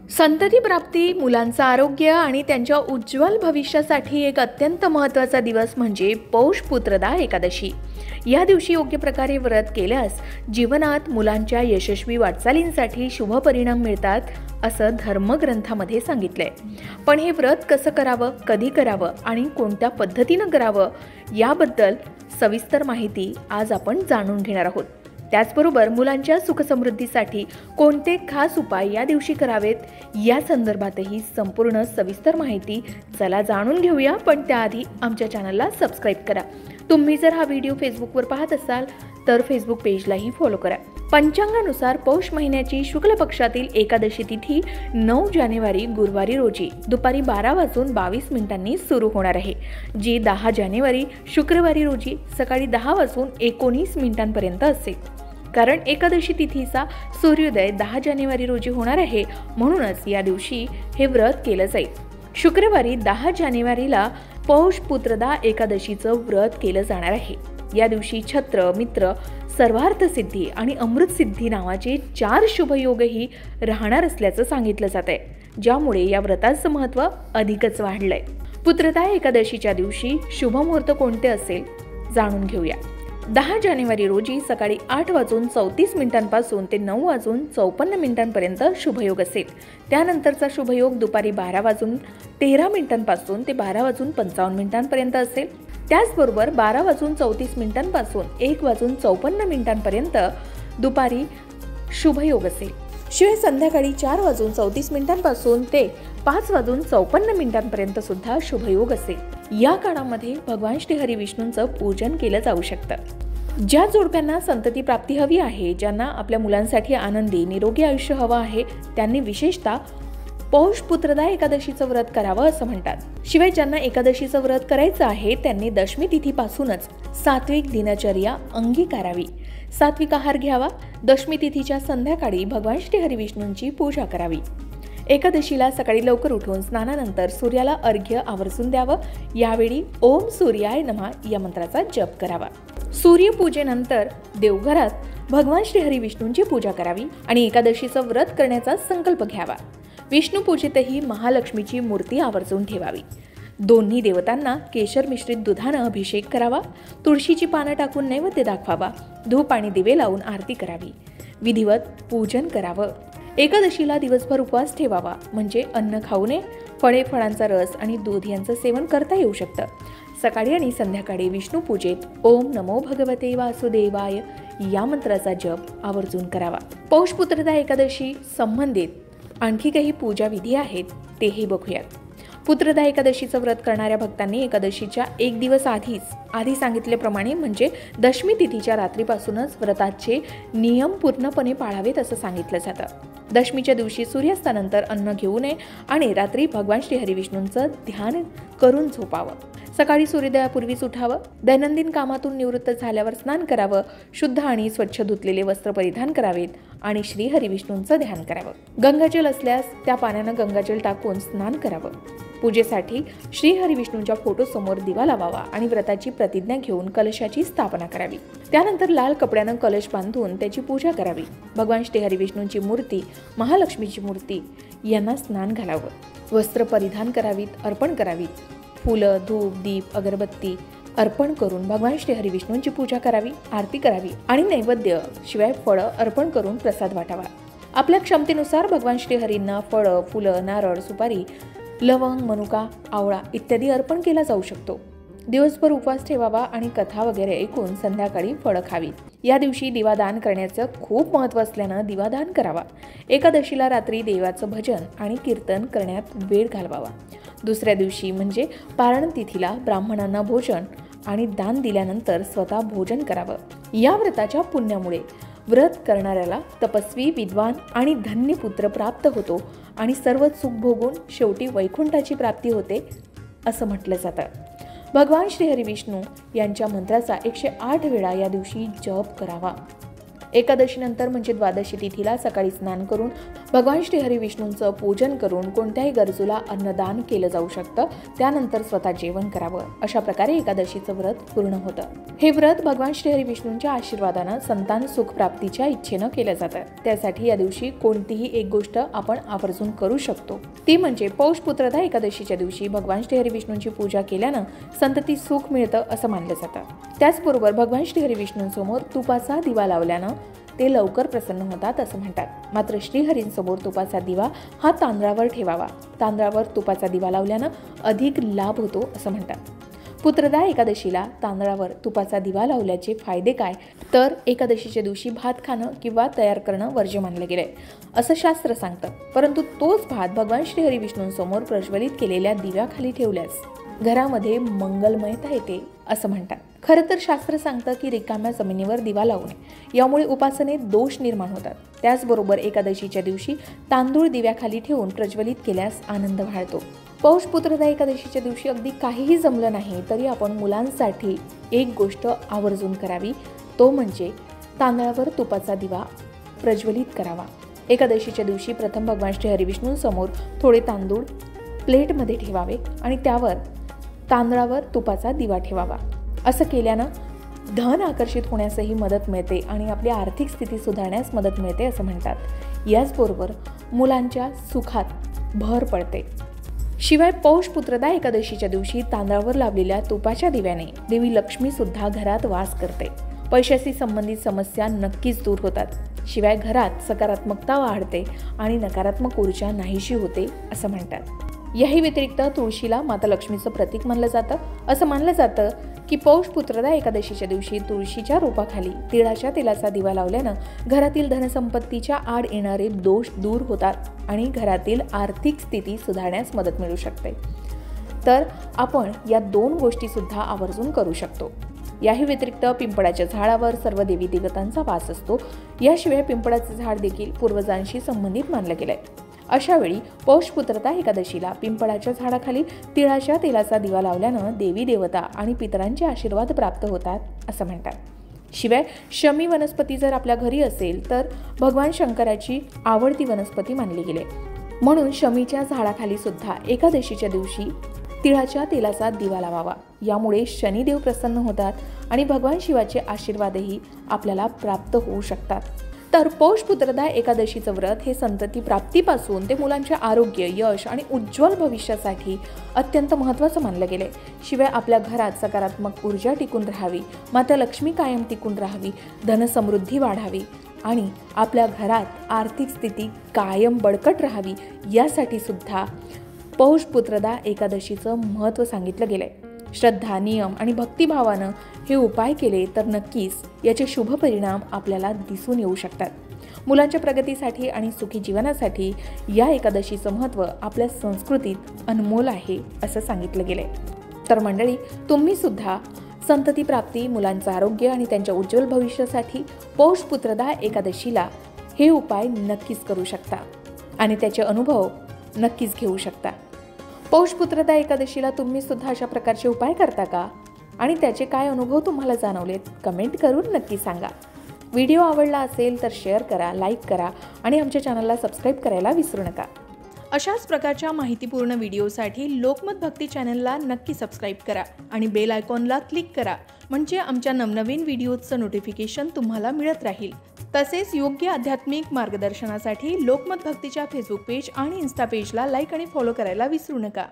संतती प्राप्ती, मुलांचं आरोग्य आणि त्यांच्या उज्ज्वल भविष्यासाठी एक अत्यंत महत्त्वाचा दिवस म्हणजे पौष पुत्रदा एकादशी। या दिवशी योग्य प्रकारे व्रत केल्यास जीवनात मुलांच्या यशस्वी वाटचालींसाठी शुभ परिणाम मिळतात असं धर्मग्रंथामध्ये सांगितलंय। पण हे व्रत कसं करावं, कधी करावं आणि कोणत्या पद्धतीनं करावं याबद्दल सविस्तर माहिती आज आपण जाणून घेणार आहोत। त्याचबरोबर मुलांच्या सुखसमृद्धीसाठी कोणते खास उपाय या दिवशी करावेत या संदर्भातही संपूर्ण सविस्तर माहिती चला जाणून घेऊया। पण त्याआधी आमच्या चॅनलला सबस्क्राईब करा। तुम्ही जर हा व्हिडिओ फेसबुकवर पाहत असाल तर फेसबुक पेजलाही फॉलो करा। पंचांगानुसार पौष महिन्याची शुक्ल पक्षातील एकादशी तिथी 9 जानेवारी गुरुवारी रोजी दुपारी 12:22 सुरू होणार आहे, जी 10 जानेवारी शुक्रवारी रोजी सकाळी 10:19 पर्यंत असेल। कारण एकादशी तिथीचा सूर्योदय 10 जानेवारी रोजी होणार आहे, म्हणूनच या दिवशी हे व्रत केलं जाईल। शुक्रवारी 10 जानेवारीला पौष पुत्रदा एकादशीचं व्रत केलं जाणार आहे। या दिवशी छत्र, मित्र, सर्वार्थ सिद्धी आणि अमृत सिद्धी नावाचे 4 शुभयोगही राहणार असल्याचं सांगितलं जात आहे, ज्यामुळे या व्रताचं महत्त्व अधिकच वाढलंय। पुत्रदा एकादशीच्या दिवशी शुभ मुहूर्त कोणते असेल जाणून घेऊया। 10 जानेवारी रोजी सकाळी 8:34 पासून ते 9:54 पर्यंत शुभयोग असेल। त्यानंतरचा शुभयोग दुपारी 12:13 पासून ते 12:55 पर्यंत असेल। त्याचबरोबर 12:34 पासून 1:54 पर्यंत दुपारी शुभयोग असेल। शिवाय संध्याकाळी 4:34 पासून ते 5:54 पर्यंत सुद्धा शुभयोग असेल। या काळामध्ये भगवान श्री हरी विष्णूंचं पूजन केलं जाऊ शकतं। ज्या जोडप्यांना संतती प्राप्ती हवी आहे, ज्यांना आपल्या मुलांसाठी आनंदी निरोगी आयुष्य हवं आहे, त्यांनी विशेषतः पौष पुत्रदा एकादशीचं व्रत करावं असं म्हणतात। शिवाय ज्यांना एकादशीचं व्रत करायचं आहे त्यांनी दशमी तिथीपासूनच सात्विक दिनचर्या अंगीकारावी, सात्विक आहार घ्यावा, दशमी तिथीच्या संध्याकाळी भगवान श्री हरी विष्णूंची पूजा करावी। एकादशीला सकाळी लवकर उठून स्नानानंतर सूर्याला अर्घ्य आवर्जून द्यावं। यावेळी ओम सूर्याय नमः या मंत्राचा जप करावा। सूर्यपूजेनंतर देवघरात भगवान श्री हरी विष्णूंची पूजा करावी आणि एकादशीचं व्रत करण्याचा संकल्प घ्यावा। विष्णू पूजेतही महालक्ष्मीची मूर्ती आवर्जून ठेवावी। दोन्ही देवतांना केशर मिश्रित दुधानं अभिषेक करावा। तुळशीची पानं टाकून नैवेद्य दाखवावा। धूप आणि दिवे लावून आरती करावी। विधिवत पूजन करावं। एकादशीला दिवसभर उपवास ठेवावा, म्हणजे अन्न खाऊ नये। फळे, फळांचा रस आणि दूध यांचं सेवन करता येऊ शकतं। सकाळी आणि संध्याकाळी विष्णू पूजेत ओम नमो भगवते वासुदेवाय या मंत्राचा जप आवर्जून करावा। पौष पुत्रदा एकादशी संबंधित आणखी काही पूजा विधी आहेत तेही बघूयात। पुत्रदा एकादशीचं व्रत करणाऱ्या भक्तांनी एकादशीच्या एक दिवस आधी सांगितल्याप्रमाणे म्हणजे दशमी तिथीच्या रात्रीपासूनच व्रताचे नियम पूर्णपणे पाळावेत असं सांगितलं जातं। दशमीच्या दिवशी सूर्यास्तानंतर अन्न घेऊ नये आणि रात्री भगवान श्री हरी विष्णूंचं ध्यान करून झोपावं। सकाळी सूर्योदयापूर्वीच उठावं। दैनंदिन कामातून निवृत्त झाल्यावर स्नान करावं। शुद्ध आणि स्वच्छ धुतलेले वस्त्र परिधान करावेत आणि श्री हरी विष्णूंचं ध्यान करावं। गंगाजल असल्यास त्या पाण्यानं गंगाजल टाकून स्नान करावं। पूजेसाठी श्री हरी विष्णूंच्या फोटोसमोर दिवा लावावा आणि व्रताची प्रतिज्ञा घेऊन कलशाची स्थापना करावी। त्यानंतर लाल कपड्यानं कलश बांधून त्याची पूजा करावी। भगवान श्री हरी विष्णूंची मूर्ती, महालक्ष्मीची मूर्ती यांना स्नान घालावं। वस्त्र परिधान करावीत, अर्पण करावीत। फुलं, धूप, दीप, अगरबत्ती अर्पण करून भगवान श्री हरी विष्णूंची पूजा करावी, आरती करावी आणि नैवेद्य शिवाय फळं अर्पण करून प्रसाद वाटावा। आपल्या क्षमतेनुसार भगवान श्री हरींना फळं, फुलं, नारळ, सुपारी, लवंग, मनुका, आवळा इत्यादी अर्पण केला जाऊ शकतो। दिवसभर उपवास ठेवावा आणि कथा वगैरे ऐकून संध्याकाळी फळं खावी। या दिवशी दिवादान करण्याचं खूप महत्त्व असल्यानं दिवादान करावा। एकादशीला रात्री देवाचं भजन आणि कीर्तन करण्यात वेळ घालवावा। दुसऱ्या दिवशी म्हणजे पारण तिथीला ब्राह्मणांना भोजन आणि दान दिल्यानंतर स्वतः भोजन करावं। या व्रताच्या पुण्यामुळे व्रत करणाऱ्याला तपस्वी, विद्वान आणि धन्य पुत्र प्राप्त होतो आणि सर्व सुख भोगून शेवटी वैकुंठाची प्राप्ती होते असं म्हटलं जातं। भगवान श्री हरी विष्णू यांच्या मंत्राचा 108 वेळा या दिवशी जप करावा। एकादशीनंतर म्हणजे द्वादशी तिथीला सकाळी स्नान करून भगवान श्रीहरी विष्णूंचं पूजन करून कोणत्याही गरजूला अन्नदान केलं जाऊ शकतं। त्यानंतर स्वतः जेवण करावं। अशा प्रकारे एकादशीचं व्रत पूर्ण होतं। हे व्रत भगवान श्रीहरी विष्णूंच्या आशीर्वादानं संतान सुख प्राप्तीच्या इच्छेनं केलं जातं। त्यासाठी या दिवशी कोणतीही एक गोष्ट आपण आवर्जून करू शकतो, ती म्हणजे पौष पुत्रदा एकादशीच्या दिवशी भगवान श्रीहरी विष्णूंची पूजा केल्यानं संतती सुख मिळतं असं मानलं जातं। त्याचबरोबर भगवान श्रीहरी विष्णूंसमोर तुपाचा दिवा लावल्यानं ते लवकर प्रसन्न होतात असं म्हणतात। मात्र श्रीहरींसमोर तुपाचा दिवा हा तांदळावर ठेवावा। तांदळावर तुपाचा दिवा लावल्यानं अधिक लाभ होतो असं म्हणतात। पुत्रदा एकादशीला तांदळावर तुपाचा दिवा लावल्याचे फायदे काय, तर एकादशीच्या दिवशी भात खाणं किंवा तयार करणं वर्ज्य मानलं गेलंय असं शास्त्र सांगतं। परंतु तोच भात भगवान श्रीहरी विष्णूंसमोर प्रज्वलित केलेल्या दिव्याखाली ठेवल्यास घरामध्ये मंगलमयता येते असं म्हणतात। खरं तर शास्त्र सांगतं की रिकाम्या जमिनीवर दिवा लावू नये, यामुळे उपासनेत दोष निर्माण होतात। त्याचबरोबर एकादशीच्या दिवशी तांदूळ दिव्याखाली ठेवून प्रज्वलित केल्यास आनंद वाढतो। पौष पुत्रदा एकादशीच्या दिवशी अगदी काहीही जमलं नाही तरी आपण मुलांसाठी एक गोष्ट आवर्जून करावी, तो म्हणजे तांदळावर तुपाचा दिवा प्रज्वलित करावा। एकादशीच्या दिवशी प्रथम भगवान श्रीहरी विष्णूंसमोर थोडे तांदूळ प्लेटमध्ये ठेवावे आणि त्यावर तांदळावर तुपाचा दिवा ठेवावा। असं केल्यानं धन आकर्षित होण्यासही मदत मिळते आणि आपली आर्थिक स्थिती सुधारण्यास मदत मिळते असं म्हणतात। याचबरोबर मुलांच्या सुखात भर पडते। शिवाय पौष पुत्रदा एकादशीच्या दिवशी तांदळावर लावलेल्या तुपाच्या दिव्याने देवी लक्ष्मी सुद्धा घरात वास करते। पैशाशी संबंधित समस्या नक्कीच दूर होतात। शिवाय घरात सकारात्मकता वाढते आणि नकारात्मक ऊर्जा नाहीशी होते असं म्हणतात। याही व्यतिरिक्त तुळशीला माता लक्ष्मीचं प्रतीक मानलं जातं। असं मानलं जातं की पौष पुत्रदा एकादशीच्या दिवशी तुळशीच्या रोपाखाली तिळाच्या तेलाचा दिवा लावल्यानं घरातील धनसंपत्तीच्या आड येणारे दोष दूर होतात आणि घरातील आर्थिक स्थिती सुधारण्यास मदत मिळू शकते। तर आपण या दोन गोष्टी सुद्धा आवर्जून करू शकतो। याही व्यतिरिक्त पिंपळाच्या झाडावर सर्व देवी देवतांचा वास असतो। याशिवाय पिंपळाचं झाड देखील पूर्वजांशी संबंधित मानलं गेलंय। अशा वेळी पौष पुत्रदा एकादशीला पिंपळाच्या झाडाखाली तिळाच्या तेलाचा दिवा लावल्यानं देवी देवता आणि पितरांचे आशीर्वाद प्राप्त होतात असं म्हणतात। शिवाय शमी वनस्पती जर आपल्या घरी असेल तर भगवान शंकराची आवडती वनस्पती मानली गेली, म्हणून शमीच्या झाडाखाली सुद्धा एकादशीच्या दिवशी तिळाच्या तेलाचा दिवा लावावा। यामुळे शनिदेव प्रसन्न होतात आणि भगवान शिवाचे आशीर्वादही आपल्याला प्राप्त होऊ शकतात। तर पौष पुत्रदा एकादशीचं व्रत हे संतती प्राप्तीपासून ते मुलांचे आरोग्य, यश आणि उज्ज्वल भविष्यासाठी अत्यंत महत्त्वाचं मानलं गेलंय। शिवाय आपल्या घरात सकारात्मक ऊर्जा टिकून राहावी, माता लक्ष्मी कायम टिकून राहावी, धनसमृद्धी वाढावी आणि आपल्या घरात आर्थिक स्थिती कायम बळकट राहावी, यासाठी सुद्धा पौष पुत्रदा एकादशीचं महत्त्व सांगितलं गेलंय। श्रद्धा, नियम आणि भक्तिभावानं हे उपाय केले तर नक्कीच याचे शुभ परिणाम आपल्याला दिसून येऊ शकतात। मुलांच्या प्रगतीसाठी आणि सुखी जीवनासाठी या एकादशीचं महत्त्व आपल्या संस्कृतीत अनमोल आहे असं सांगितलं गेलंय। तर मंडळी, तुम्ही सुद्धा संतती प्राप्ती, मुलांचं आरोग्य आणि त्यांच्या उज्ज्वल भविष्यासाठी पौष पुत्रदा एकादशीला हे उपाय नक्कीच करू शकता आणि त्याचे अनुभव नक्कीच घेऊ शकता। पौष पुत्रदा एकादशीला तुम्ही सुद्धा अशा प्रकारचे उपाय करता का आणि त्याचे काय अनुभव तुम्हाला जाणवलेत कमेंट करून नक्की सांगा। व्हिडिओ आवडला असेल तर शेअर करा, लाईक करा आणि आमच्या चॅनलला सबस्क्राईब करायला विसरू नका। अशाच प्रकारच्या माहितीपूर्ण व्हिडिओसाठी लोकमत भक्ती चॅनलला नक्की सबस्क्राईब करा आणि बेल आयकॉनला क्लिक करा, म्हणजे आमच्या नवनवीन व्हिडिओचं नोटिफिकेशन तुम्हाला मिळत राहील। तसेच योग्य आध्यात्मिक मार्गदर्शनासाठी लोकमत भक्तीच्या फेसबुक पेज आणि इन्स्टा पेजला लाईक आणि फॉलो करायला विसरू नका।